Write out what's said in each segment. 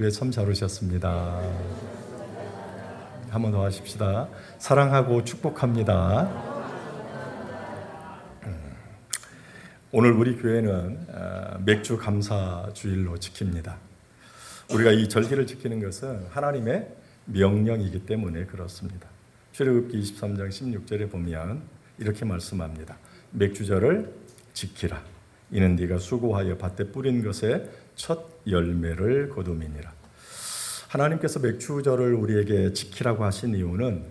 참 잘 오셨습니다. 한 번 더 하십시다. 사랑하고 축복합니다. 오늘 우리 교회는 맥주 감사 주일로 지킵니다. 우리가 이 절기를 지키는 것은 하나님의 명령이기 때문에 그렇습니다. 출애굽기 23장 16절에 보면 이렇게 말씀합니다. 맥주절을 지키라. 이는 네가 수고하여 밭에 뿌린 것의 첫 열매를 거둠이니라. 하나님께서 맥주절을 우리에게 지키라고 하신 이유는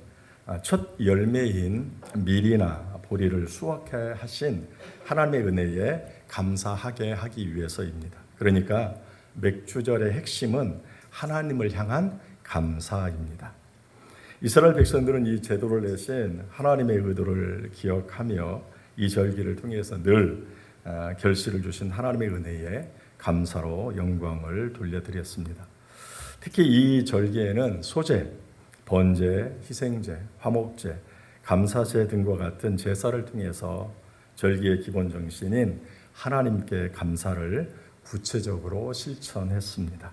첫 열매인 밀이나 보리를 수확해 하신 하나님의 은혜에 감사하게 하기 위해서입니다. 그러니까 맥주절의 핵심은 하나님을 향한 감사입니다. 이스라엘 백성들은 이 제도를 내신 하나님의 의도를 기억하며 이 절기를 통해서 늘 결실을 주신 하나님의 은혜에 감사로 영광을 돌려드렸습니다. 특히 이 절기에는 소제, 번제, 희생제, 화목제, 감사제 등과 같은 제사를 통해서 절기의 기본 정신인 하나님께 감사를 구체적으로 실천했습니다.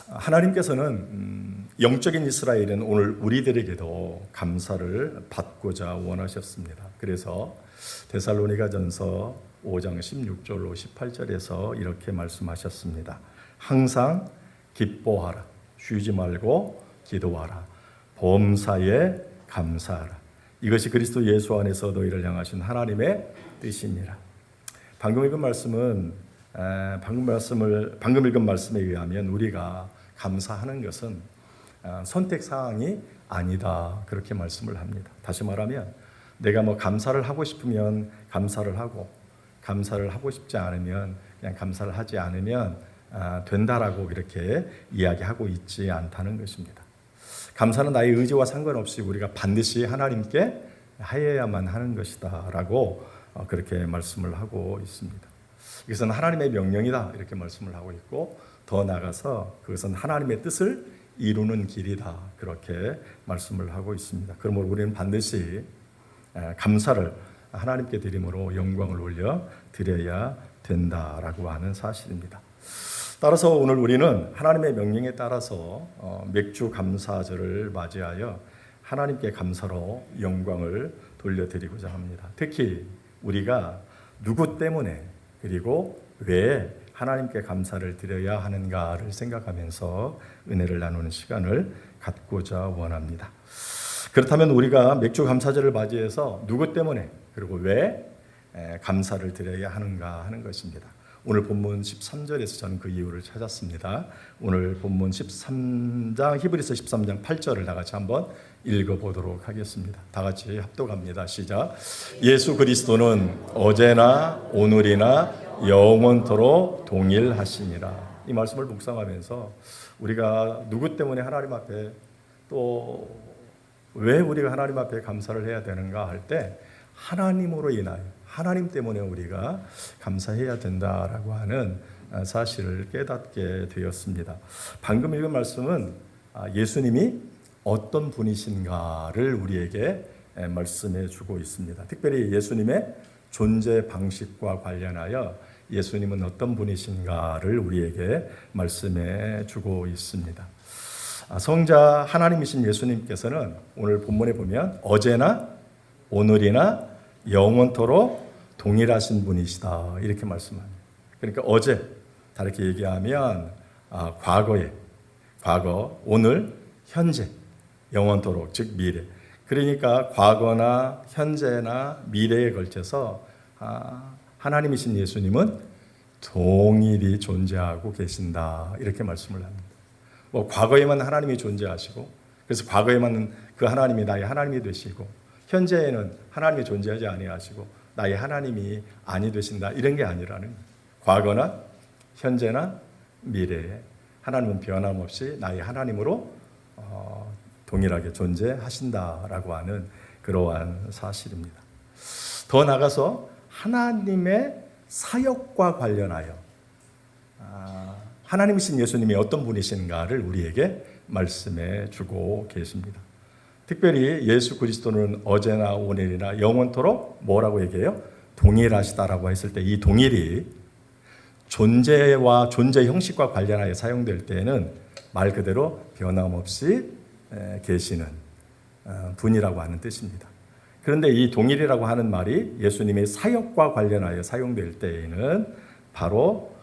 하나님께서는 영적인 이스라엘은 오늘 우리들에게도 감사를 받고자 원하셨습니다. 그래서 데살로니가전서 5장 16절로 18절에서 이렇게 말씀하셨습니다. 항상 기뻐하라. 쉬지 말고 기도하라. 범사에 감사하라. 이것이 그리스도 예수 안에서 너희를 향하신 하나님의 뜻이니라. 방금 읽은 말씀에 의하면 우리가 감사하는 것은 선택 사항이 아니다. 그렇게 말씀을 합니다. 다시 말하면 내가 감사를 하고 싶으면 감사를 하고 감사를 하고 싶지 않으면 그냥 감사를 하지 않으면 된다라고 이렇게 이야기하고 있지 않다는 것입니다. 감사는 나의 의지와 상관없이 우리가 반드시 하나님께 하여야만 하는 것이다 라고 그렇게 말씀을 하고 있습니다. 이것은 하나님의 명령이다 이렇게 말씀을 하고 있고 더 나아가서 그것은 하나님의 뜻을 이루는 길이다 그렇게 말씀을 하고 있습니다. 그러므로 우리는 반드시 감사를 하나님께 드림으로 영광을 올려 드려야 된다라고 하는 사실입니다. 따라서 오늘 우리는 하나님의 명령에 따라서 맥주 감사절을 맞이하여 하나님께 감사로 영광을 돌려드리고자 합니다. 특히 우리가 누구 때문에 그리고 왜 하나님께 감사를 드려야 하는가를 생각하면서 은혜를 나누는 시간을 갖고자 원합니다. 그렇다면 우리가 맥주 감사절을 맞이해서 누구 때문에 그리고 왜 감사를 드려야 하는가 하는 것입니다. 오늘 본문 13절에서 저는 그 이유를 찾았습니다. 오늘 본문 13장 히브리서 13장 8절을 다 같이 한번 읽어보도록 하겠습니다. 다 같이 합독합니다. 시작. 예수 그리스도는 어제나 오늘이나 영원토록 동일하시니라. 이 말씀을 묵상하면서 우리가 누구 때문에 하나님 앞에 또 왜 우리가 하나님 앞에 감사를 해야 되는가 할 때 하나님으로 인하여 하나님 때문에 우리가 감사해야 된다라고 하는 사실을 깨닫게 되었습니다. 방금 읽은 말씀은 예수님이 어떤 분이신가를 우리에게 말씀해 주고 있습니다. 특별히 예수님의 존재 방식과 관련하여 예수님은 어떤 분이신가를 우리에게 말씀해 주고 있습니다. 성자 하나님이신 예수님께서는 오늘 본문에 보면 어제나 오늘이나 영원토록 동일하신 분이시다 이렇게 말씀합니다. 그러니까 어제 다르게 얘기하면 과거, 오늘, 현재, 영원토록 즉 미래. 그러니까 과거나 현재나 미래에 걸쳐서 하나님이신 예수님은 동일히 존재하고 계신다 이렇게 말씀을 합니다. 과거에만 하나님이 존재하시고 그래서 과거에만 그 하나님이 나의 하나님이 되시고 현재에는 하나님이 존재하지 아니하시고 나의 하나님이 아니 되신다 이런 게 아니라는 과거나 현재나 미래에 하나님은 변함없이 나의 하나님으로 동일하게 존재하신다라고 하는 그러한 사실입니다. 더 나아가서 하나님의 사역과 관련하여 하나님이신 예수님이 어떤 분이신가를 우리에게 말씀해 주고 계십니다. 특별히 예수 그리스도는 어제나 오늘이나 영원토록 뭐라고 얘기해요? 동일하시다라고 했을 때 이 동일이 존재와 존재 형식과 관련하여 사용될 때에는 말 그대로 변함없이 계시는 분이라고 하는 뜻입니다. 그런데 이 동일이라고 하는 말이 예수님의 사역과 관련하여 사용될 때에는 바로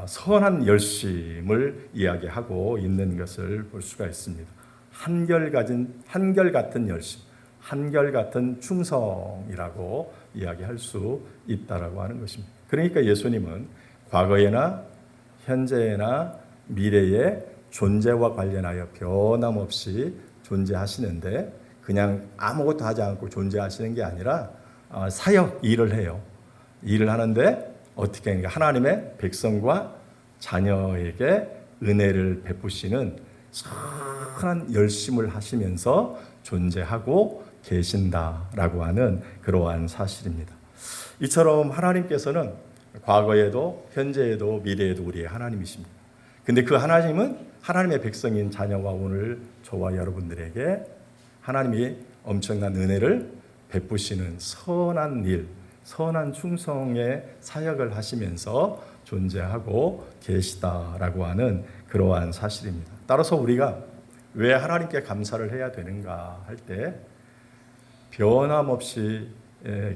선한 열심을 이야기하고 있는 것을 볼 수가 있습니다. 한결같은 열심, 한결같은 충성이라고 이야기할 수 있다라고 하는 것입니다. 그러니까 예수님은 과거에나 현재나 미래의 존재와 관련하여 변함없이 존재하시는데 그냥 아무것도 하지 않고 존재하시는 게 아니라 사역 일을 해요. 일을 하는데 어떻게 하는가? 하나님의 백성과 자녀에게 은혜를 베푸시는 선한 열심을 하시면서 존재하고 계신다라고 하는 그러한 사실입니다. 이처럼 하나님께서는 과거에도 현재에도 미래에도 우리의 하나님이십니다. 근데 그 하나님은 하나님의 백성인 자녀와 오늘 저와 여러분들에게 하나님이 엄청난 은혜를 베푸시는 선한 일, 선한 충성의 사역을 하시면서 존재하고 계시다라고 하는 그러한 사실입니다. 따라서 우리가 왜 하나님께 감사를 해야 되는가 할 때 변함없이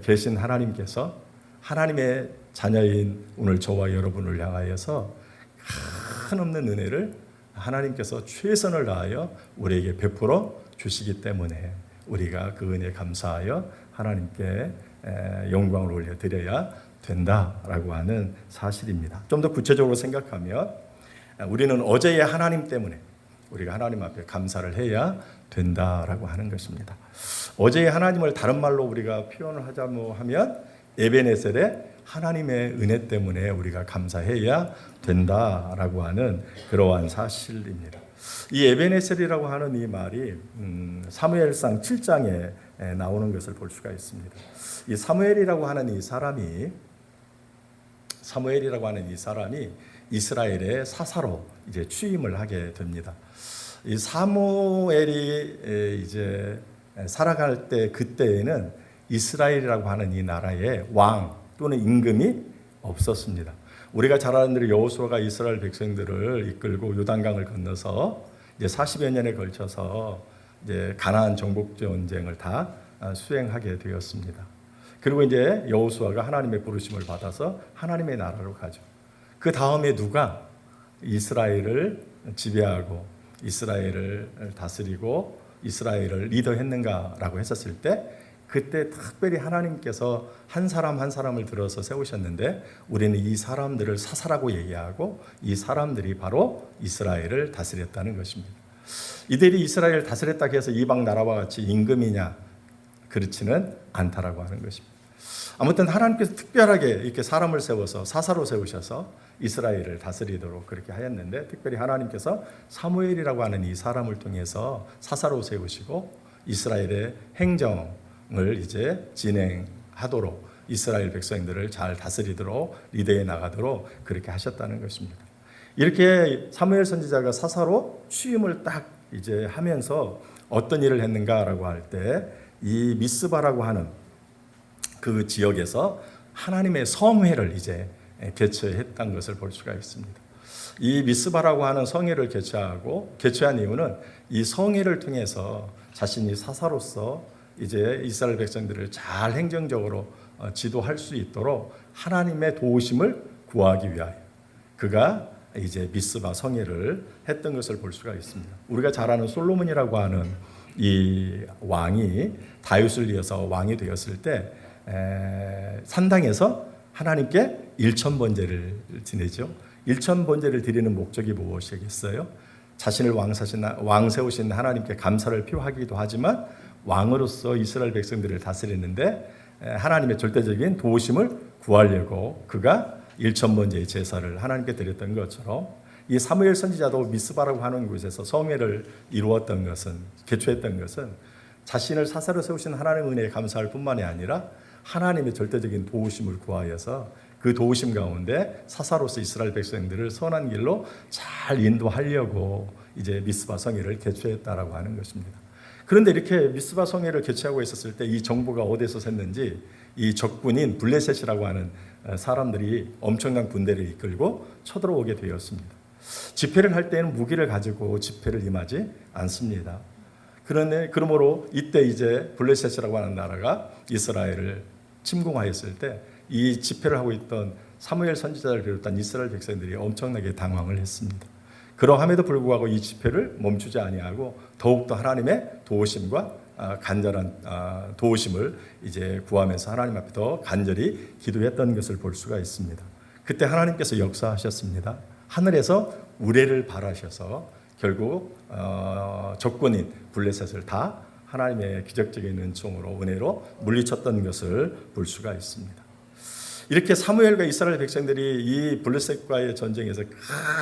계신 하나님께서 하나님의 자녀인 오늘 저와 여러분을 향하여서 한없는 은혜를 하나님께서 최선을 다하여 우리에게 베풀어 주시기 때문에 우리가 그 은혜에 감사하여 하나님께 영광을 올려드려야 된다라고 하는 사실입니다. 좀 더 구체적으로 생각하면 우리는 어제의 하나님 때문에 우리가 하나님 앞에 감사를 해야 된다라고 하는 것입니다. 어제의 하나님을 다른 말로 우리가 표현을 하자고 하면 에베네셀의 하나님의 은혜 때문에 우리가 감사해야 된다라고 하는 그러한 사실입니다. 이 에베네셀이라고 하는 이 말이 사무엘상 7장에 나오는 것을 볼 수가 있습니다. 이 사무엘이라고 하는 이 사람이 이스라엘의 사사로 이제 취임을 하게 됩니다. 이 사무엘이 이제 살아갈 때 그때에는 이스라엘이라고 하는 이 나라에 왕 또는 임금이 없었습니다. 우리가 잘 아는 대로 여호수아가 이스라엘 백성들을 이끌고 요단강을 건너서 이제 40여 년에 걸쳐서 이제 가나안 정복 전쟁을 다 수행하게 되었습니다. 그리고 이제 여호수아가 하나님의 부르심을 받아서 하나님의 나라로 가죠. 그 다음에 누가 이스라엘을 지배하고 이스라엘을 다스리고 이스라엘을 리더했는가라고 했었을 때 그때 특별히 하나님께서 한 사람 한 사람을 들어서 세우셨는데 우리는 이 사람들을 사사라고 얘기하고 이 사람들이 바로 이스라엘을 다스렸다는 것입니다. 이들이 이스라엘을 다스렸다 해서 이방 나라와 같이 임금이냐? 그렇지는 않다라고 하는 것입니다. 아무튼 하나님께서 특별하게 이렇게 사람을 세워서 사사로 세우셔서 이스라엘을 다스리도록 그렇게 하였는데 특별히 하나님께서 사무엘이라고 하는 이 사람을 통해서 사사로 세우시고 이스라엘의 행정을 이제 진행하도록 이스라엘 백성들을 잘 다스리도록 리더해 나가도록 그렇게 하셨다는 것입니다. 이렇게 사무엘 선지자가 사사로 취임을 딱 이제 하면서 어떤 일을 했는가라고 할 때 이 미스바라고 하는 그 지역에서 하나님의 성회를 이제 개최했던 것을 볼 수가 있습니다. 이 미스바라고 하는 성회를 개최한 이유는 이 성회를 통해서 자신이 사사로서 이제 이스라엘 백성들을 잘 행정적으로 지도할 수 있도록 하나님의 도우심을 구하기 위하여 그가 이제 미스바 성회를 했던 것을 볼 수가 있습니다. 우리가 잘 아는 솔로몬이라고 하는 이 왕이 다윗을 이어서 왕이 되었을 때 산당에서 하나님께 일천번제를 지내죠. 일천번제를 드리는 목적이 무엇이겠어요? 자신을 왕 세우신 하나님께 감사를 표하기도 하지만 왕으로서 이스라엘 백성들을 다스리는데 하나님의 절대적인 도우심을 구하려고 그가 일천번제의 제사를 하나님께 드렸던 것처럼 이 사무엘 선지자도 미스바라고 하는 곳에서 성회를 이루었던 것은 개최했던 것은 자신을 사사로 세우신 하나님의 은혜에 감사할 뿐만이 아니라 하나님의 절대적인 도우심을 구하여서 그 도우심 가운데 사사로서 이스라엘 백성들을 선한 길로 잘 인도하려고 이제 미스바 성회를 개최했다라고 하는 것입니다. 그런데 이렇게 미스바 성회를 개최하고 있었을 때 이 정보가 어디서 샜는지 이 적군인 블레셋이라고 하는 사람들이 엄청난 군대를 이끌고 쳐들어오게 되었습니다. 집회를 할 때는 무기를 가지고 집회를 임하지 않습니다. 그러므로 이때 이제 블레셋이라고 하는 나라가 이스라엘을 침공하였을 때 이 집회를 하고 있던 사무엘 선지자를 비롯한 이스라엘 백성들이 엄청나게 당황을 했습니다. 그러함에도 불구하고 이 집회를 멈추지 아니하고 더욱더 하나님의 도우심과 간절한 도우심을 이제 구하면서 하나님 앞에 더 간절히 기도했던 것을 볼 수가 있습니다. 그때 하나님께서 역사하셨습니다. 하늘에서 우레를 발하셔서 결국 적군인 블레셋을 다 하나님의 기적적인 은총으로 은혜로 물리쳤던 것을 볼 수가 있습니다. 이렇게 사무엘과 이스라엘 백성들이 이 블레셋과의 전쟁에서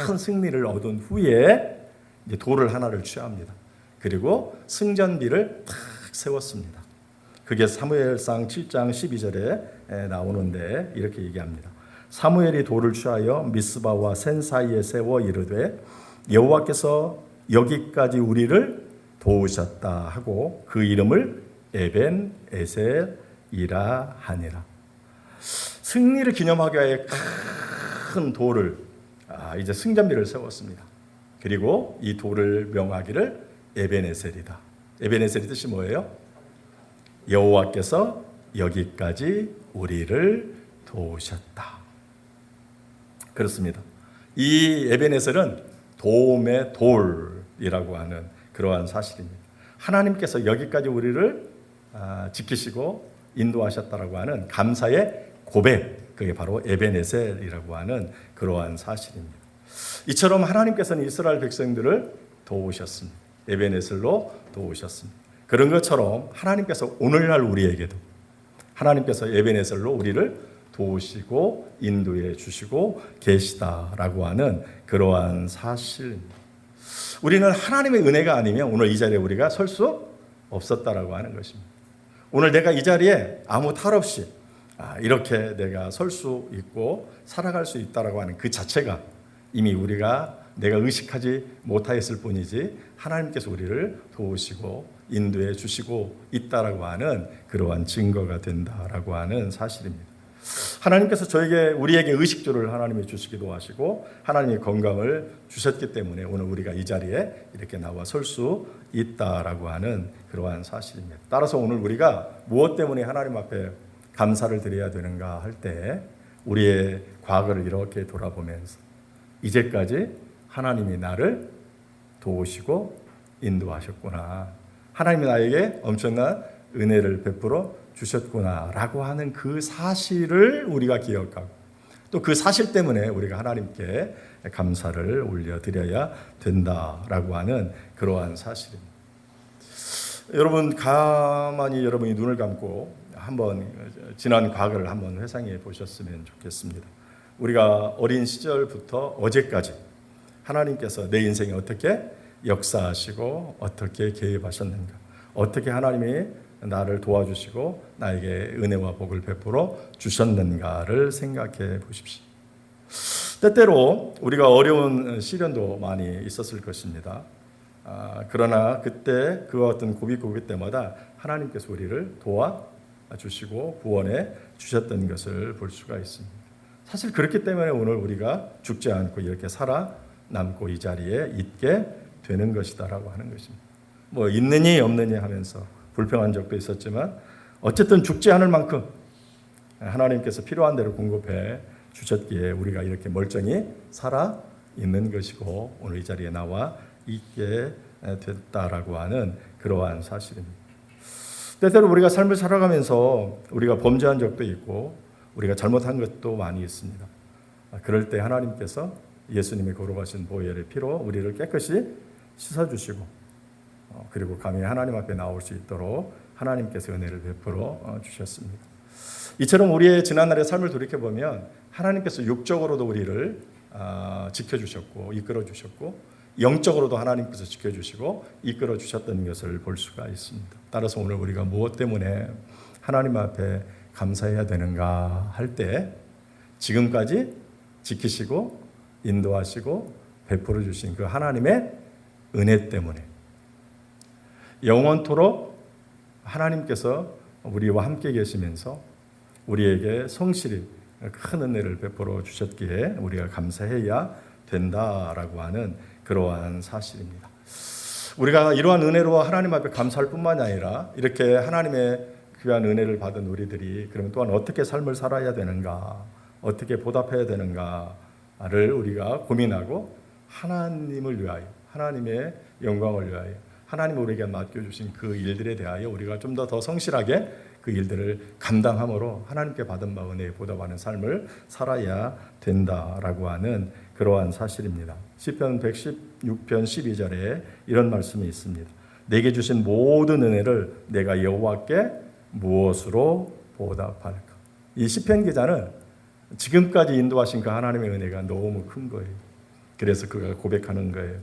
큰 승리를 얻은 후에 이제 돌을 하나를 취합니다. 그리고 승전비를 탁 세웠습니다. 그게 사무엘상 7장 12절에 나오는데 이렇게 얘기합니다. 사무엘이 돌을 취하여 미스바와 센 사이에 세워 이르되 여호와께서 여기까지 우리를 도우셨다 하고 그 이름을 에벤 에셀이라 하니라. 승리를 기념하기 위해 큰 돌을 이제 승전비를 세웠습니다. 그리고 이 돌을 명하기를 에벤에셀이다. 에벤에셀이 뜻이 뭐예요? 여호와께서 여기까지 우리를 도우셨다. 그렇습니다. 이 에벤에셀은 도움의 돌이라고 하는 그러한 사실입니다. 하나님께서 여기까지 우리를 지키시고 인도하셨다라고 하는 감사의 고백, 그게 바로 에벤에셀이라고 하는 그러한 사실입니다. 이처럼 하나님께서는 이스라엘 백성들을 도우셨습니다. 에벤에셀로 도우셨습니다. 그런 것처럼 하나님께서 오늘날 우리에게도 하나님께서 에벤에셀로 우리를 도우시고 인도해 주시고 계시다라고 하는 그러한 사실입니다. 우리는 하나님의 은혜가 아니면 오늘 이 자리에 우리가 설 수 없었다라고 하는 것입니다. 오늘 내가 이 자리에 아무 탈 없이 이렇게 내가 설 수 있고 살아갈 수 있다라고 하는 그 자체가 이미 내가 의식하지 못하였을 뿐이지 하나님께서 우리를 도우시고 인도해 주시고 있다라고 하는 그러한 증거가 된다라고 하는 사실입니다. 하나님께서 우리에게 의식주를 하나님이 주시기도 하시고 하나님의 건강을 주셨기 때문에 오늘 우리가 이 자리에 이렇게 나와 설 수 있다라고 하는 그러한 사실입니다. 따라서 오늘 우리가 무엇 때문에 하나님 앞에 감사를 드려야 되는가 할 때 우리의 과거를 이렇게 돌아보면서 이제까지 하나님이 나를 도우시고 인도하셨구나. 하나님이 나에게 엄청난 은혜를 베풀어 주셨구나라고 하는 그 사실을 우리가 기억하고 또 그 사실 때문에 우리가 하나님께 감사를 올려드려야 된다라고 하는 그러한 사실입니다. 여러분 가만히 여러분이 눈을 감고 한번 지난 과거를 한번 회상해 보셨으면 좋겠습니다. 우리가 어린 시절부터 어제까지 하나님께서 내 인생에 어떻게 역사하시고 어떻게 개입하셨는가, 어떻게 하나님이 나를 도와주시고 나에게 은혜와 복을 베풀어 주셨는가를 생각해 보십시오. 때때로 우리가 어려운 시련도 많이 있었을 것입니다. 그러나 그때 그와 같은 고비 때마다 하나님께서 우리를 도와주시고 구원해 주셨던 것을 볼 수가 있습니다. 사실 그렇기 때문에 오늘 우리가 죽지 않고 이렇게 살아남고 이 자리에 있게 되는 것이다라고 하는 것입니다. 뭐 있느니 없느니 하면서 불평한 적도 있었지만 어쨌든 죽지 않을 만큼 하나님께서 필요한 대로 공급해 주셨기에 우리가 이렇게 멀쩡히 살아 있는 것이고 오늘 이 자리에 나와 있게 됐다라고 하는 그러한 사실입니다. 때때로 우리가 삶을 살아가면서 우리가 범죄한 적도 있고 우리가 잘못한 것도 많이 있습니다. 그럴 때 하나님께서 예수님의 거룩하신 보혈의 피로 우리를 깨끗이 씻어주시고 그리고 감히 하나님 앞에 나올 수 있도록 하나님께서 은혜를 베풀어 주셨습니다. 이처럼 우리의 지난날의 삶을 돌이켜보면 하나님께서 육적으로도 우리를 지켜주셨고 이끌어주셨고 영적으로도 하나님께서 지켜주시고 이끌어주셨던 것을 볼 수가 있습니다. 따라서 오늘 우리가 무엇 때문에 하나님 앞에 감사해야 되는가 할 때 지금까지 지키시고 인도하시고 베풀어 주신 그 하나님의 은혜 때문에 영원토록 하나님께서 우리와 함께 계시면서 우리에게 성실히 큰 은혜를 베풀어 주셨기에 우리가 감사해야 된다라고 하는 그러한 사실입니다. 우리가 이러한 은혜로 하나님 앞에 감사할 뿐만이 아니라 이렇게 하나님의 귀한 은혜를 받은 우리들이 그러면 또한 어떻게 삶을 살아야 되는가, 어떻게 보답해야 되는가를 우리가 고민하고 하나님을 위하여, 하나님의 영광을 위하여, 하나님 우리에게 맡겨주신 그 일들에 대하여 우리가 좀 더 성실하게 그 일들을 감당함으로 하나님께 받은 바 은혜에 보답하는 삶을 살아야 된다라고 하는 그러한 사실입니다. 시편 116편 12절에 이런 말씀이 있습니다. 내게 주신 모든 은혜를 내가 여호와께 무엇으로 보답할까? 이 시편 기자는 지금까지 인도하신 그 하나님의 은혜가 너무 큰 거예요. 그래서 그가 고백하는 거예요.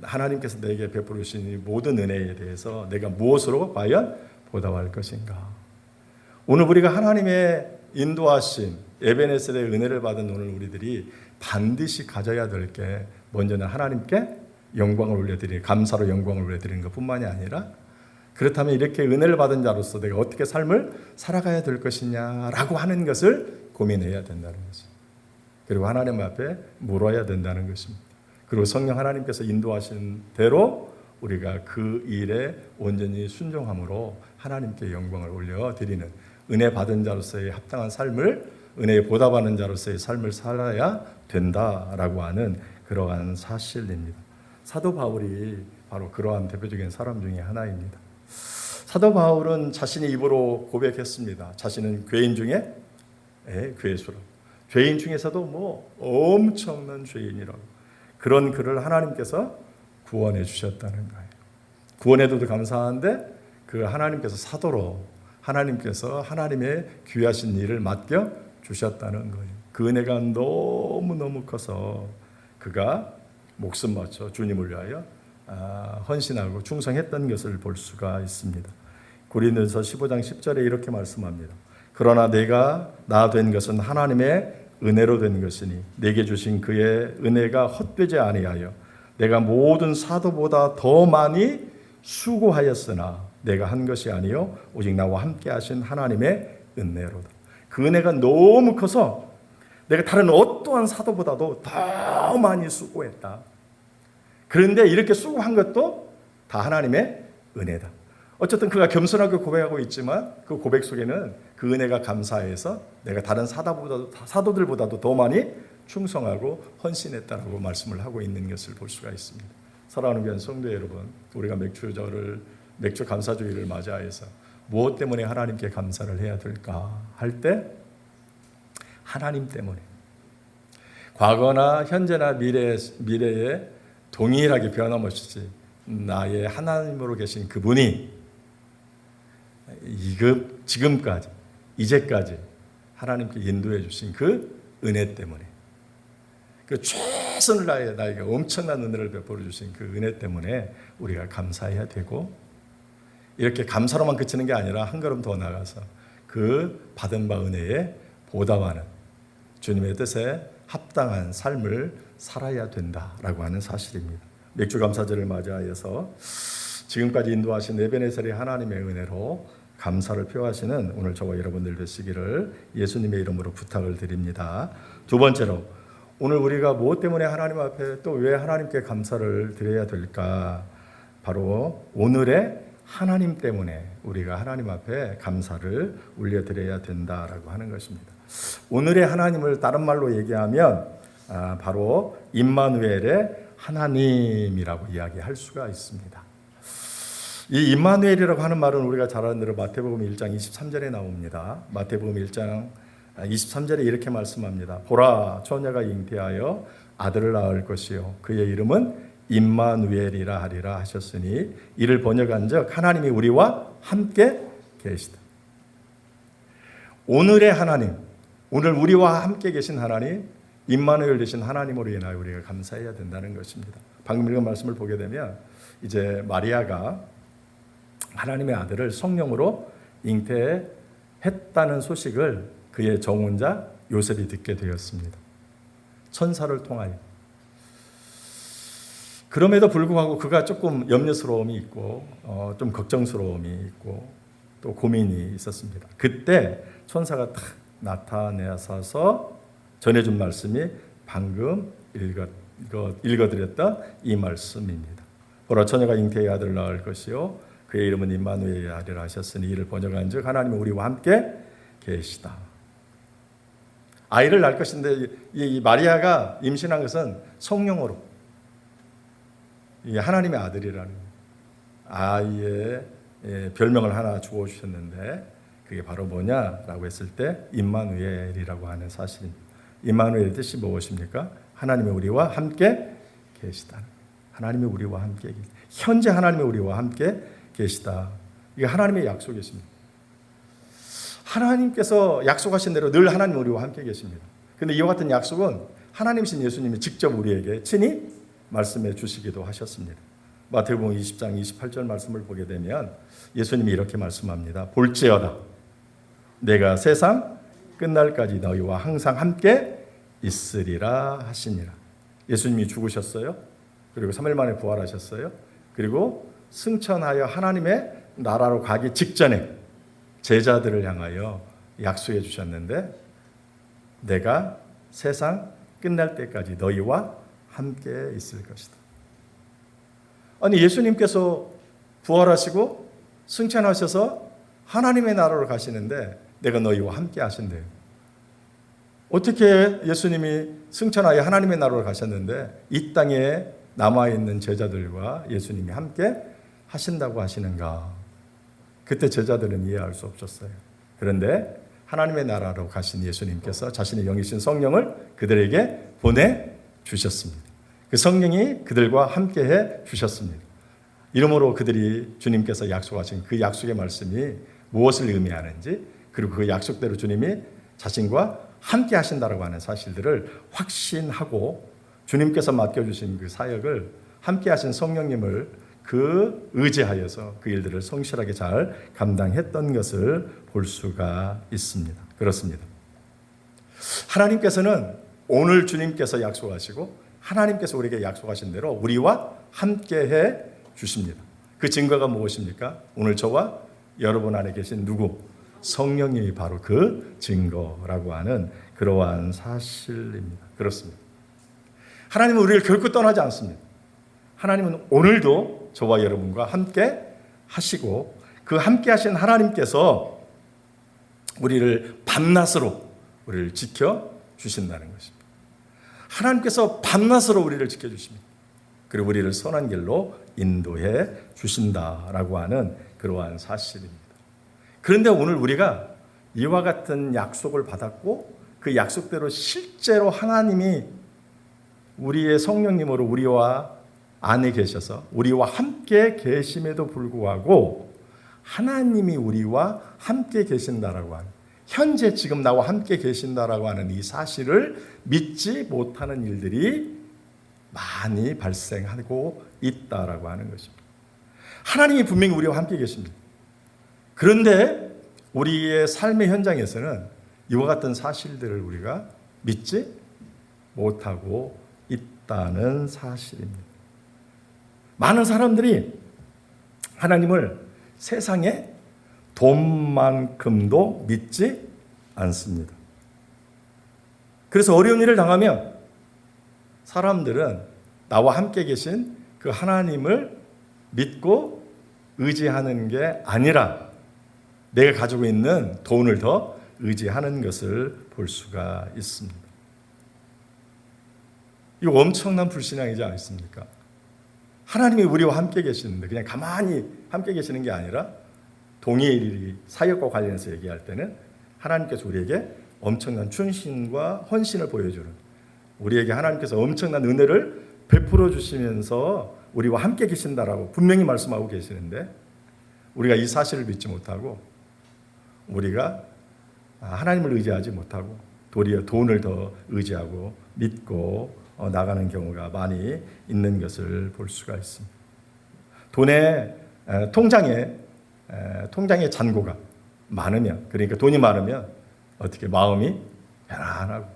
하나님께서 내게 베풀으신 이 모든 은혜에 대해서 내가 무엇으로 과연 보답할 것인가? 오늘 우리가 하나님의 인도하신 에베네셀의 은혜를 받은 오늘 우리들이 반드시 가져야 될 게 먼저는 하나님께 영광을 올려드리는, 감사로 영광을 올려드리는 것뿐만이 아니라 그렇다면 이렇게 은혜를 받은 자로서 내가 어떻게 삶을 살아가야 될 것이냐라고 하는 것을 고민해야 된다는 거죠. 그리고 하나님 앞에 물어야 된다는 것입니다. 그리고 성령 하나님께서 인도하신 대로 우리가 그 일에 온전히 순종함으로 하나님께 영광을 올려드리는 은혜 받은 자로서의 합당한 삶을, 은혜에 보답하는 자로서의 삶을 살아야 된다라고 하는 그러한 사실입니다. 사도 바울이 바로 그러한 대표적인 사람 중에 하나입니다. 사도 바울은 자신의 입으로 고백했습니다. 자신은 죄인 중에 괴수로, 죄인 중에서도 뭐 엄청난 죄인이라고, 그런 그를 하나님께서 구원해 주셨다는 거예요. 구원해도 감사한데 그 하나님께서 사도로, 하나님께서 하나님의 귀하신 일을 맡겨 주셨다는 거예요. 그 은혜가 너무너무 커서 그가 목숨 바쳐 주님을 위하여 헌신하고 충성했던 것을 볼 수가 있습니다. 고린도전서 15장 10절에 이렇게 말씀합니다. 그러나 내가 나 된 것은 하나님의 은혜로 된 것이니 내게 주신 그의 은혜가 헛되지 아니하여 내가 모든 사도보다 더 많이 수고하였으나 내가 한 것이 아니요 오직 나와 함께 하신 하나님의 은혜로다. 그 은혜가 너무 커서 내가 다른 어떠한 사도보다도 더 많이 수고했다. 그런데 이렇게 수고한 것도 다 하나님의 은혜다. 어쨌든 그가 겸손하게 고백하고 있지만 그 고백 속에는 그 은혜가 감사해서 내가 다른 사도들보다도 더 많이 충성하고 헌신했다라고 말씀을 하고 있는 것을 볼 수가 있습니다. 사랑하는 귀한 성도 여러분, 우리가 맥주 감사주의를 맞이하여서 무엇 때문에 하나님께 감사를 해야 될까 할 때 하나님 때문에, 과거나 현재나 미래에 동일하게 변함없이 나의 하나님으로 계신 그분이 지금까지 이제까지 하나님께 인도해 주신 그 은혜 때문에, 그 최선을 다해 나에게 엄청난 은혜를 베풀어 주신 그 은혜 때문에 우리가 감사해야 되고, 이렇게 감사로만 그치는 게 아니라 한 걸음 더 나가서 그 받은 바 은혜에 보답하는 주님의 뜻에 합당한 삶을 살아야 된다라고 하는 사실입니다. 맥주 감사절을 맞이하여서 지금까지 인도하신 에베네셀의 하나님의 은혜로 감사를 표하시는 오늘 저와 여러분들 되시기를 예수님의 이름으로 부탁을 드립니다. 두 번째로, 오늘 우리가 무엇 때문에 하나님 앞에 또 왜 하나님께 감사를 드려야 될까? 바로 오늘의 하나님 때문에 우리가 하나님 앞에 감사를 올려드려야 된다라고 하는 것입니다. 오늘의 하나님을 다른 말로 얘기하면 바로 임마누엘의 하나님이라고 이야기할 수가 있습니다. 이 임마누엘이라고 하는 말은 우리가 잘 아는 대로 마태복음 1장 23절에 나옵니다. 마태복음 1장 23절에 이렇게 말씀합니다. 보라, 처녀가 잉태하여 아들을 낳을 것이요 그의 이름은 임마누엘이라 하리라 하셨으니 이를 번역한즉 하나님이 우리와 함께 계시다. 오늘의 하나님, 오늘 우리와 함께 계신 하나님, 임마누엘 되신 하나님으로 인하여 우리가 감사해야 된다는 것입니다. 방금 읽은 말씀을 보게 되면 이제 마리아가 하나님의 아들을 성령으로 잉태했다는 소식을 그의 정혼자 요셉이 듣게 되었습니다. 천사를 통하여. 그럼에도 불구하고 그가 조금 염려스러움이 있고 좀 걱정스러움이 있고 또 고민이 있었습니다. 그때 천사가 탁 나타내셔서 전해준 말씀이 방금 읽어드렸던 이 말씀입니다. 보라 처녀가 잉태의 아들을 낳을 것이요 그의 이름은 임마누엘이라 하셨으니 이를 번역한즉 하나님은 우리와 함께 계시다. 아이를 낳을 것인데 이 마리아가 임신한 것은 성령으로 하나님의 아들이라는 아이의 별명을 하나 주어 주셨는데 그게 바로 뭐냐라고 했을 때 임마누엘이라고 하는 사실입니다. 임마누엘의 뜻이 무엇입니까? 하나님이 우리와 함께 계시다. 하나님이 우리와 함께 계시다. 현재 하나님이 우리와 함께 계시다. 이게 하나님의 약속이십니다. 하나님께서 약속하신 대로 늘 하나님 우리와 함께 계십니다. 그런데 이와 같은 약속은 하나님이신 예수님이 직접 우리에게 친히 말씀해 주시기도 하셨습니다. 마태복음 20장 28절 말씀을 보게 되면 예수님이 이렇게 말씀합니다. 볼지어다 내가 세상 끝날까지 너희와 항상 함께 있으리라 하시니라. 예수님이 죽으셨어요. 그리고 3일 만에 부활하셨어요. 그리고 승천하여 하나님의 나라로 가기 직전에 제자들을 향하여 약속해 주셨는데 내가 세상 끝날 때까지 너희와 함께 있을 것이다. 아니 예수님께서 부활하시고 승천하셔서 하나님의 나라로 가시는데 내가 너희와 함께 하신대요. 어떻게 예수님이 승천하여 하나님의 나라로 가셨는데 이 땅에 남아있는 제자들과 예수님이 함께 하신다고 하시는가? 그때 제자들은 이해할 수 없었어요. 그런데 하나님의 나라로 가신 예수님께서 자신의 영이신 성령을 그들에게 보내주셨습니다. 그 성령이 그들과 함께해 주셨습니다. 이러므로 그들이 주님께서 약속하신 그 약속의 말씀이 무엇을 의미하는지 그리고 그 약속대로 주님이 자신과 함께 하신다라고 하는 사실들을 확신하고 주님께서 맡겨주신 그 사역을 함께 하신 성령님을 그 의지하여서 그 일들을 성실하게 잘 감당했던 것을 볼 수가 있습니다. 그렇습니다. 하나님께서는 오늘 주님께서 약속하시고 하나님께서 우리에게 약속하신 대로 우리와 함께해 주십니다. 그 증거가 무엇입니까? 오늘 저와 여러분 안에 계신 누구? 성령님이 바로 그 증거라고 하는 그러한 사실입니다. 그렇습니다. 하나님은 우리를 결코 떠나지 않습니다. 하나님은 오늘도 저와 여러분과 함께 하시고 그 함께 하신 하나님께서 우리를 밤낮으로 우리를 지켜주신다는 것입니다. 하나님께서 밤낮으로 우리를 지켜주십니다. 그리고 우리를 선한 길로 인도해 주신다라고 하는 그러한 사실입니다. 그런데 오늘 우리가 이와 같은 약속을 받았고 그 약속대로 실제로 하나님이 우리의 성령님으로 우리와 안에 계셔서 우리와 함께 계심에도 불구하고 하나님이 우리와 함께 계신다라고 하는 현재 지금 나와 함께 계신다라고 하는 이 사실을 믿지 못하는 일들이 많이 발생하고 있다라고 하는 것입니다. 하나님이 분명히 우리와 함께 계십니다. 그런데 우리의 삶의 현장에서는 이와 같은 사실들을 우리가 믿지 못하고 있다는 사실입니다. 많은 사람들이 하나님을 세상에 돈만큼도 믿지 않습니다. 그래서 어려운 일을 당하면 사람들은 나와 함께 계신 그 하나님을 믿고 의지하는 게 아니라 내가 가지고 있는 돈을 더 의지하는 것을 볼 수가 있습니다. 이거 엄청난 불신앙이지 않습니까? 하나님이 우리와 함께 계시는데 그냥 가만히 함께 계시는 게 아니라 동일 사역과 관련해서 얘기할 때는 하나님께서 우리에게 엄청난 충신과 헌신을 보여주는 우리에게 하나님께서 엄청난 은혜를 베풀어 주시면서 우리와 함께 계신다라고 분명히 말씀하고 계시는데 우리가 이 사실을 믿지 못하고 우리가 하나님을 의지하지 못하고 도리어 돈을 더 의지하고 믿고 나가는 경우가 많이 있는 것을 볼 수가 있습니다. 통장에 잔고가 많으면 그러니까 돈이 많으면 어떻게 마음이 편안하고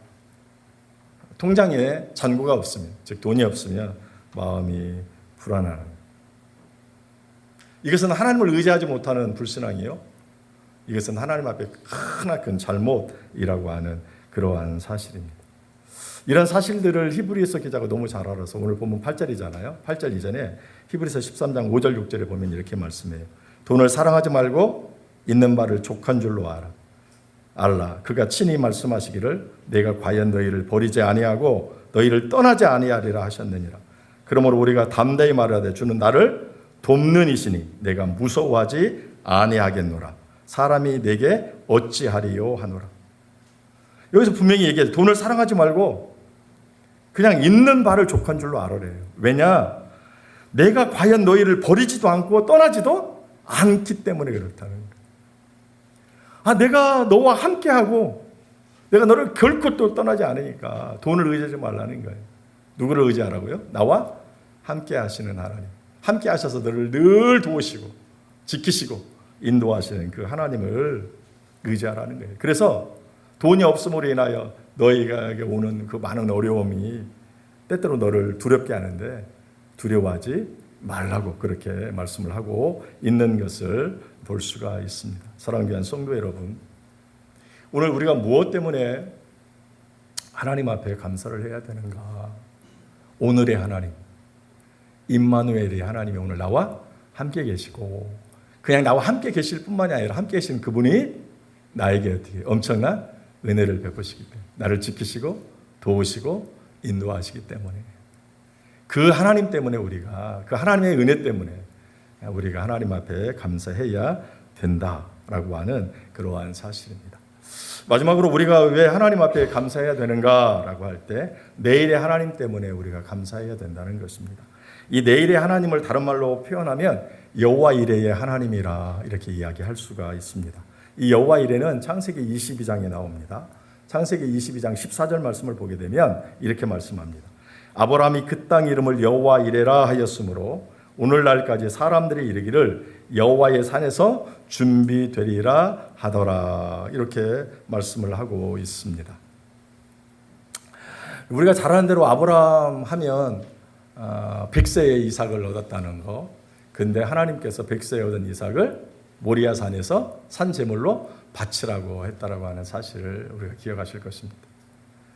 통장에 잔고가 없으면 즉 돈이 없으면 마음이 불안한 이것은 하나님을 의지하지 못하는 불신앙이요. 이것은 하나님 앞에 크나큰 잘못이라고 하는 그러한 사실입니다. 이런 사실들을 히브리서 기자가 너무 잘 알아서 오늘 보면 8절이잖아요. 8절 이전에 히브리서 13장 5절 6절에 보면 이렇게 말씀해요. 돈을 사랑하지 말고 있는 바를 족한 줄로 알라. 그가 친히 말씀하시기를 내가 과연 너희를 버리지 아니하고 너희를 떠나지 아니하리라 하셨느니라. 그러므로 우리가 담대히 말하되 주는 나를 돕는 이시니 내가 무서워하지 아니하겠노라. 사람이 내게 어찌하리요 하노라. 여기서 분명히 얘기해요. 돈을 사랑하지 말고 그냥 있는 바를 족한 줄로 알아래요. 왜냐? 내가 과연 너희를 버리지도 않고 떠나지도 않기 때문에 그렇다는 거예요. 내가 너와 함께하고 내가 너를 결코 또 떠나지 않으니까 돈을 의지하지 말라는 거예요. 누구를 의지하라고요? 나와 함께 하시는 하나님. 함께 하셔서 너를 늘 도우시고 지키시고 인도하시는 그 하나님을 의지하라는 거예요. 그래서 돈이 없음으로 인하여 너희에게 오는 그 많은 어려움이 때때로 너를 두렵게 하는데 두려워하지 말라고 그렇게 말씀을 하고 있는 것을 볼 수가 있습니다. 사랑하는 귀한 성도 여러분, 오늘 우리가 무엇 때문에 하나님 앞에 감사를 해야 되는가? 오늘의 하나님, 임마누엘의 하나님이 오늘 나와 함께 계시고 그냥 나와 함께 계실 뿐만이 아니라 함께 계신 그분이 나에게 어떻게 엄청난 은혜를 베푸시기 때문에 나를 지키시고 도우시고 인도하시기 때문에 그 하나님 때문에 우리가 그 하나님의 은혜 때문에 우리가 하나님 앞에 감사해야 된다라고 하는 그러한 사실입니다. 마지막으로 우리가 왜 하나님 앞에 감사해야 되는가라고 할 때 내일의 하나님 때문에 우리가 감사해야 된다는 것입니다. 이 내일의 하나님을 다른 말로 표현하면 여호와 이레의 하나님이라 이렇게 이야기할 수가 있습니다. 이 여호와 이레는 창세기 22장에 나옵니다. 창세기 22장 14절 말씀을 보게 되면 이렇게 말씀합니다. 아브라함이 그 땅 이름을 여호와 이레라 하였으므로 오늘날까지 사람들이 이르기를 여호와의 산에서 준비되리라 하더라. 이렇게 말씀을 하고 있습니다. 우리가 잘 아는 대로 아브라함 하면 100세의 이삭을 얻었다는 거. 근데 하나님께서 100세에 얻은 이삭을 모리아 산에서 산 제물로 바치라고 했다라고 하는 사실을 우리가 기억하실 것입니다.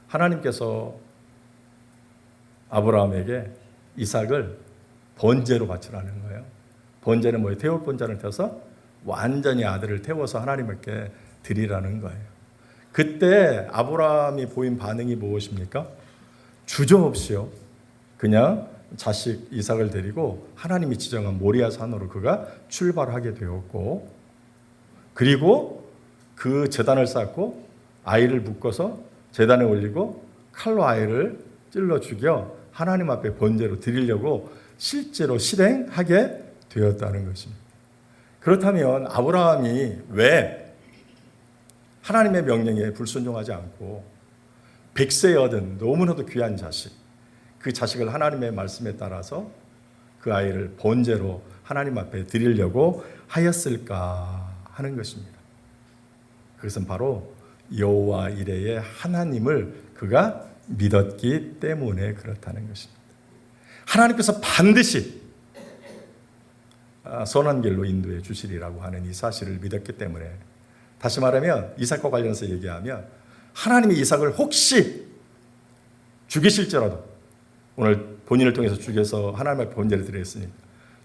하나님께서 아브라함에게 이삭을 번제로 바치라는 거예요. 번제는 뭐예요? 태울 번제를 태워서 완전히 아들을 태워서 하나님께 드리라는 거예요. 그때 아브라함이 보인 반응이 무엇입니까? 주저없이요. 그냥 자식 이삭을 데리고 하나님이 지정한 모리아 산으로 그가 출발하게 되었고, 그리고 그 제단을 쌓고 아이를 묶어서 제단에 올리고 칼로 아이를 찔러 죽여 하나님 앞에 번제로 드리려고 실제로 실행하게 되었다는 것입니다. 그렇다면 아브라함이 왜 하나님의 명령에 불순종하지 않고 100세에 얻은 너무나도 귀한 자식, 그 자식을 하나님의 말씀에 따라서 그 아이를 번제로 하나님 앞에 드리려고 하였을까 하는 것입니다. 그것은 바로 여호와 이레의 하나님을 그가 믿었기 때문에 그렇다는 것입니다. 하나님께서 반드시 선한 길로 인도해 주시리라고 하는 이 사실을 믿었기 때문에, 다시 말하면 이삭과 관련해서 얘기하면 하나님이 이삭을 혹시 죽이실지라도, 오늘 본인을 통해서 죽여서 하나님 앞에 번제를 드렸으니까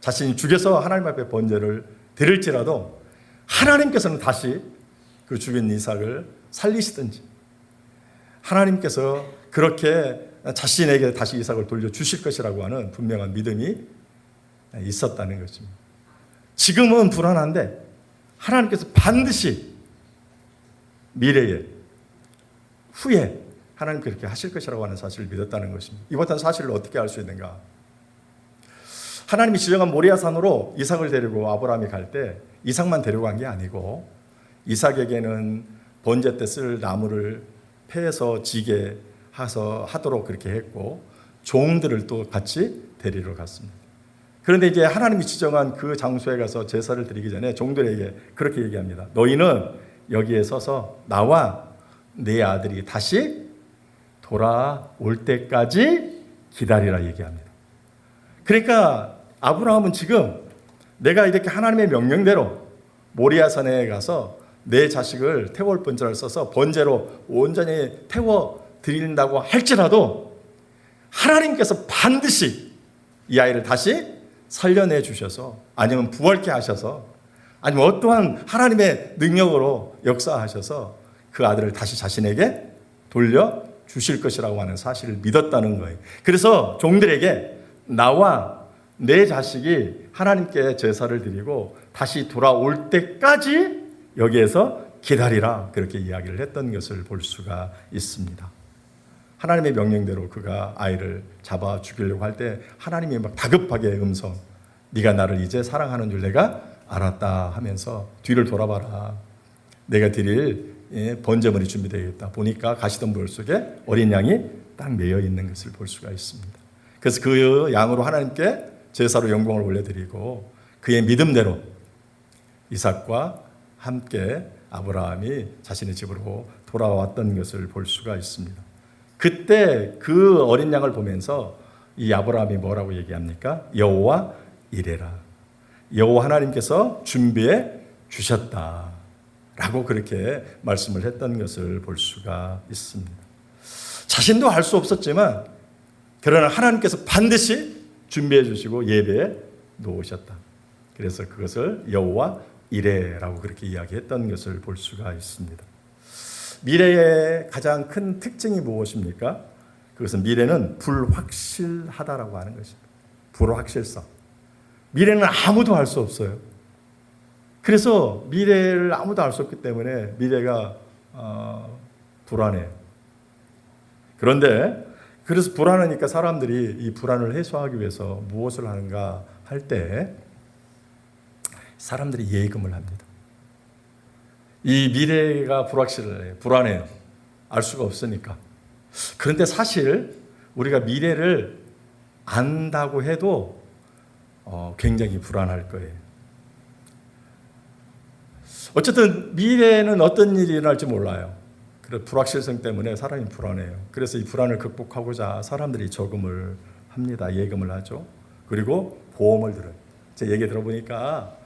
자신이 죽여서 하나님 앞에 번제를 드릴지라도 하나님께서는 다시 그 죽인 이삭을 살리시든지 하나님께서 그렇게 자신에게 다시 이삭을 돌려주실 것이라고 하는 분명한 믿음이 있었다는 것입니다. 지금은 불안한데 하나님께서 반드시 미래에 후에 하나님 그렇게 하실 것이라고 하는 사실을 믿었다는 것입니다. 이것한 사실을 어떻게 알 수 있는가? 하나님이 지정한 모리아산으로 이삭을 데리고 아브라함이 갈 때 이삭만 데려간 게 아니고 이삭에게는 번제 때 쓸 나무를 패서 지게 하도록 그렇게 했고 종들을 또 같이 데리러 갔습니다. 그런데 이제 하나님이 지정한 그 장소에 가서 제사를 드리기 전에 종들에게 그렇게 얘기합니다. 너희는 여기에 서서 나와 내 아들이 다시 돌아올 때까지 기다리라 얘기합니다. 그러니까 아브라함은 지금 내가 이렇게 하나님의 명령대로 모리아산에 가서 내 자식을 태울 번제를 써서 번제로 온전히 태워 드린다고 할지라도 하나님께서 반드시 이 아이를 다시 살려내 주셔서, 아니면 부활케 하셔서, 아니면 어떠한 하나님의 능력으로 역사하셔서 그 아들을 다시 자신에게 돌려 주실 것이라고 하는 사실을 믿었다는 거예요. 그래서 종들에게 나와 내 자식이 하나님께 제사를 드리고 다시 돌아올 때까지 여기에서 기다리라, 그렇게 이야기를 했던 것을 볼 수가 있습니다. 하나님의 명령대로 그가 아이를 잡아 죽이려고 할 때 하나님이 막 다급하게 음성, 네가 나를 이제 사랑하는 줄 내가 알았다 하면서 뒤를 돌아봐라, 내가 드릴 번제물이 준비되어 있다. 보니까 가시덤불 속에 어린 양이 딱 매여 있는 것을 볼 수가 있습니다. 그래서 그 양으로 하나님께 제사로 영광을 올려드리고 그의 믿음대로 이삭과 함께 아브라함이 자신의 집으로 돌아왔던 것을 볼 수가 있습니다. 그때 그 어린 양을 보면서 이 아브라함이 뭐라고 얘기합니까? 여호와 이레라, 여호와 하나님께서 준비해 주셨다 라고 그렇게 말씀을 했던 것을 볼 수가 있습니다. 자신도 알 수 없었지만 그러나 하나님께서 반드시 준비해 주시고 예배에 놓으셨다. 그래서 그것을 여호와 이레라고 그렇게 이야기했던 것을 볼 수가 있습니다. 미래의 가장 큰 특징이 무엇입니까? 그것은 미래는 불확실하다라고 하는 것입니다. 불확실성. 미래는 아무도 알 수 없어요. 그래서 미래를 아무도 알 수 없기 때문에 미래가 불안해요. 그런데 그래서 불안하니까 사람들이 이 불안을 해소하기 위해서 무엇을 하는가 할 때 사람들이 예금을 합니다. 이 미래가 불확실해요. 불안해요. 알 수가 없으니까. 그런데 사실 우리가 미래를 안다고 해도 굉장히 불안할 거예요. 어쨌든 미래는 어떤 일이 일어날지 몰라요. 그래서 불확실성 때문에 사람이 불안해요. 그래서 이 불안을 극복하고자 사람들이 저금을 합니다. 예금을 하죠. 그리고 보험을 들어요. 제 얘기 들어보니까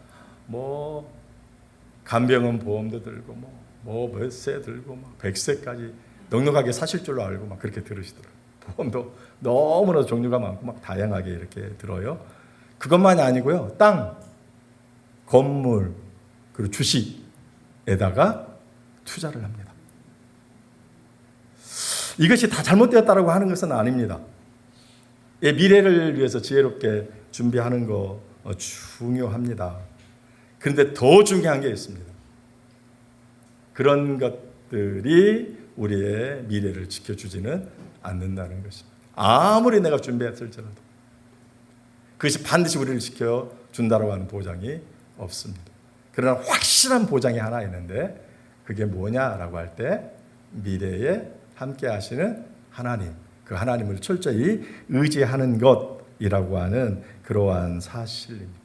간병은 보험도 들고 몇 세 들고 100세까지 넉넉하게 사실 줄로 알고 막 그렇게 들으시더라고요. 보험도 너무나 종류가 많고 막 다양하게 이렇게 들어요. 그것만이 아니고요. 땅, 건물, 그리고 주식에다가 투자를 합니다. 이것이 다 잘못되었다고 하는 것은 아닙니다. 미래를 위해서 지혜롭게 준비하는 거 중요합니다. 그런데 더 중요한 게 있습니다. 그런 것들이 우리의 미래를 지켜주지는 않는다는 것입니다. 아무리 내가 준비했을지라도 그것이 반드시 우리를 지켜준다고 하는 보장이 없습니다. 그러나 확실한 보장이 하나 있는데 그게 뭐냐라고 할 때 미래에 함께 하시는 하나님, 그 하나님을 철저히 의지하는 것이라고 하는 그러한 사실입니다.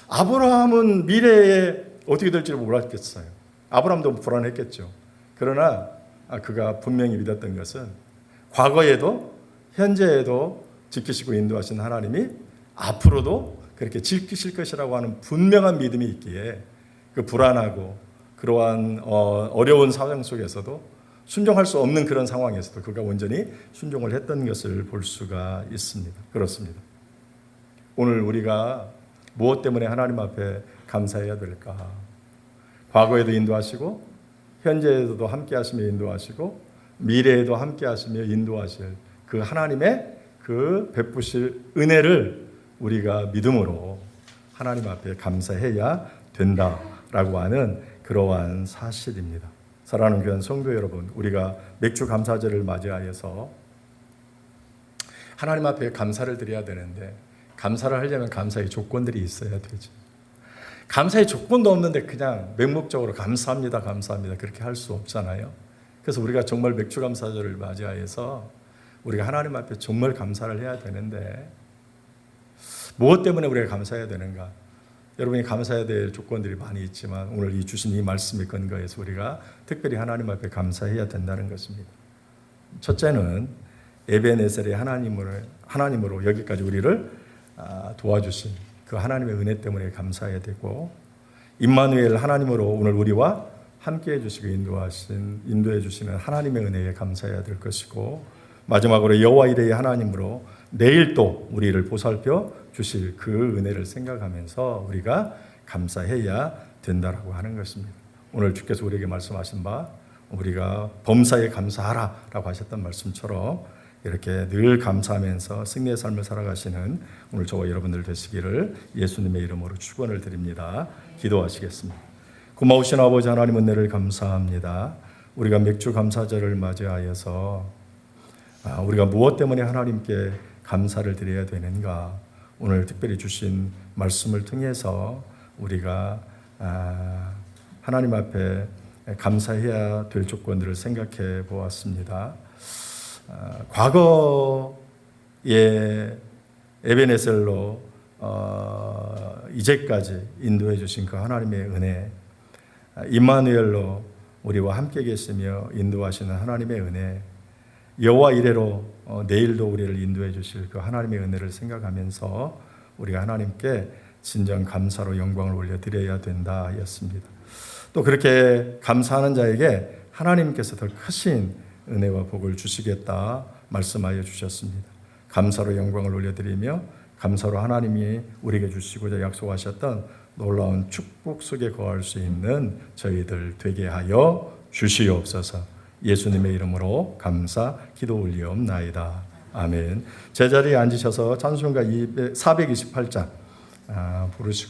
아브라함은 미래에 어떻게 될지 몰랐겠어요. 아브라함도 불안했겠죠. 그러나 그가 분명히 믿었던 것은 과거에도 현재에도 지키시고 인도하신 하나님이 앞으로도 그렇게 지키실 것이라고 하는 분명한 믿음이 있기에 그 불안하고 그러한 어려운 상황 속에서도 순종할 수 없는 그런 상황에서도 그가 온전히 순종을 했던 것을 볼 수가 있습니다. 그렇습니다. 오늘 우리가 무엇 때문에 하나님 앞에 감사해야 될까? 과거에도 인도하시고 현재에도 함께 하시며 인도하시고 미래에도 함께 하시며 인도하실 그 하나님의 그 베푸실 은혜를 우리가 믿음으로 하나님 앞에 감사해야 된다라고 하는 그러한 사실입니다. 사랑하는 귀한 성도 여러분, 우리가 맥주 감사제를 맞이하여서 하나님 앞에 감사를 드려야 되는데 감사를 하려면 감사의 조건들이 있어야 되죠. 감사의 조건도 없는데 그냥 맹목적으로 감사합니다, 감사합니다 그렇게 할 수 없잖아요. 그래서 우리가 정말 맥주 감사제를 맞이하여서 우리가 하나님 앞에 정말 감사를 해야 되는데 무엇 때문에 우리가 감사해야 되는가? 여러분이 감사해야 될 조건들이 많이 있지만 오늘 이 주신 이 말씀에 근거해서 우리가 특별히 하나님 앞에 감사해야 된다는 것입니다. 첫째는 에베네셀의 하나님으로 여기까지 우리를 도와주신 그 하나님의 은혜 때문에 감사해야 되고, 임마누엘 하나님으로 오늘 우리와 함께 해주시고 인도해 주시는 하나님의 은혜에 감사해야 될 것이고, 마지막으로 여호와 이레의 하나님으로 내일 또 우리를 보살펴 주실 그 은혜를 생각하면서 우리가 감사해야 된다라고 하는 것입니다. 오늘 주께서 우리에게 말씀하신 바 우리가 범사에 감사하라 라고 하셨던 말씀처럼 이렇게 늘 감사하면서 승리의 삶을 살아가시는 오늘 저와 여러분들 되시기를 예수님의 이름으로 축원을 드립니다. 기도하시겠습니다. 고마우신 아버지 하나님, 은혜를 감사합니다. 우리가 맥주 감사절을 맞이하여서 우리가 무엇 때문에 하나님께 감사를 드려야 되는가, 오늘 특별히 주신 말씀을 통해서 우리가 하나님 앞에 감사해야 될 조건들을 생각해 보았습니다. 과거에 에베네셀로 이제까지 인도해 주신 그 하나님의 은혜, 임마누엘로 우리와 함께 계시며 인도하시는 하나님의 은혜, 여호와 이레로 내일도 우리를 인도해 주실 그 하나님의 은혜를 생각하면서 우리가 하나님께 진정 감사로 영광을 올려드려야 된다 하였습니다. 또 그렇게 감사하는 자에게 하나님께서 더 크신 은혜와 복을 주시겠다 말씀하여 주셨습니다. 감사로 영광을 올려드리며 감사로 하나님이 우리에게 주시고자 약속하셨던 놀라운 축복 속에 거할 수 있는 저희들 되게 하여 주시옵소서. 예수님의 이름으로 감사 기도 올리옵나이다. 아멘. 제자리에 앉으셔서 찬송가 428장 부르시고